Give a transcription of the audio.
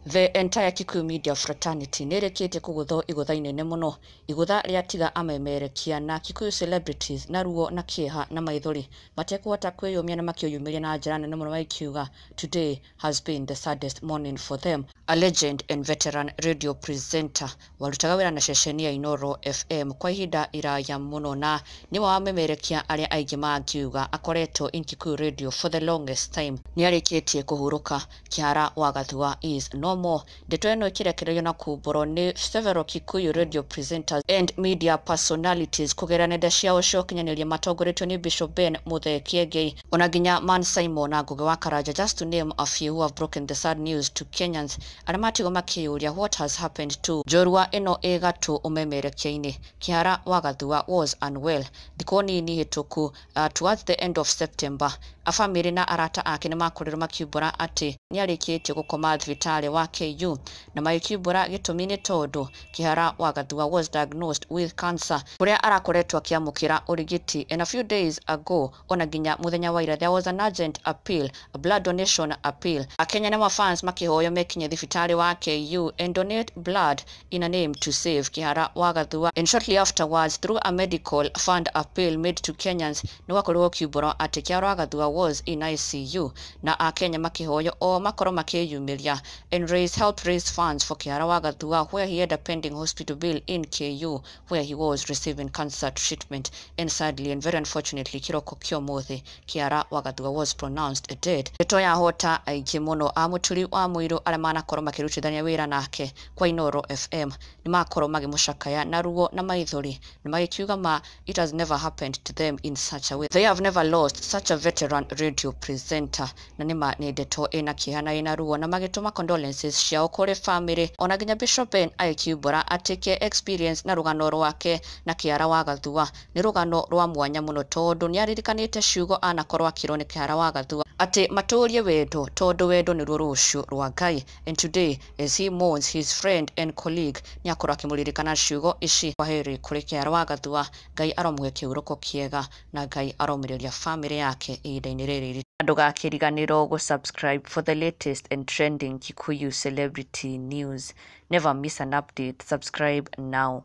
The entire Kikuyu media fraternity nerekete kugutho igutha inene muno igutha riatiga amemerekia na Kikuyu celebrities na ruo na kieha na maithori matekuhota kwiyumia na makiyumiria na njira nene muno makiuga today has been the saddest morning for them. A legend and veteran radio presenter warutaga wira na ceceni ya Inooro FM kwa ihinda iraya muno na ni wa amemerekia aria aingi makiuga akoretwo in Kikuyu radio for the longest time. Ni arikitie kuhuruka. Kihara WA Gathua is no more. Ndeto eno ikirekererio na kumbũrwo ni several Kikuyu radio presenters and media personalities kugera nenda ciao cio kinyanĩria matongoretio ni Bishop Ben Muthee ona nginya Man Simon na Ngugi wa Karanja, just to name a few who have broken the sad news to Kenyans. Arĩa matigo makĩũria what has happened to njorua ĩno ĩgatũ ũmemerekia-inĩ. Kihara WA Gathua was unwell. Thikũ nini hĩtũku towards the end of September, a family na arata ake nĩmakorirwo makiumbũra atĩ niarikitie gukoma thibitarĩ wa KU na magikiumbũra gĩtũmi nĩ tondũ Kihara WA Gathua was diagnosed with cancer kuria arakoretwo akiamũkĩra ũrigiti. And a few days ago ona nginya muthenya wa ira there was an urgent appeal, a blood donation appeal. Akenya na fans makihoyo mekinye thibitarĩ wa KU and donate blood in a name to save Kihara WA Gathua. And shortly afterwards, through a medical fund appeal made to Kenyans, nĩwakorirwo kiumbũra atĩ Kihara WA Gathua was in ICU na akenya makihoyo o makoro makiyumiria and help raise funds for Kihara WA Gathua, where he had a pending hospital bill in KU where he was receiving cancer treatment. And sadly and very unfortunately, kiroko kio muthi Kihara WA Gathua was pronounced dead. Ndeto ya hota aingĩ muno a muturi wa muiru aria manakorwo makirutithania wira nake kwa Inooro FM nimakorwo magimucakaya na ruo na maithori nimagikiuga it has never happened to them in such a way. They have never lost such a veteran radio presenter na nima ni ndeto ina kihana ina ruo na magituma condolences ciao kuri family. Ona nginya Bishop Ben aikiumbũra atike experience na rugano rwake na Kihara WA Gathua ni rugano rwa mwanya muno tondu niaririkanite ciugo anakorwo akirwo ni Kihara WA Gathua ati maturie wendo tondu wendo ni ruo rucio rwa Ngai. And today as he mourns his friend and colleague niakorwo akimuririkana ciugo ici. Kwaheri kuri Kihara WA Gathua, Ngai aromuhe kiurũko kiega na Ngai aromĩrĩria family yake ihinda-inĩ rĩrĩ. Ndũgakĩriganĩrwo gũsubscribe for the latest and trending Kikuyu celebrity news. Never miss an update. Subscribe now.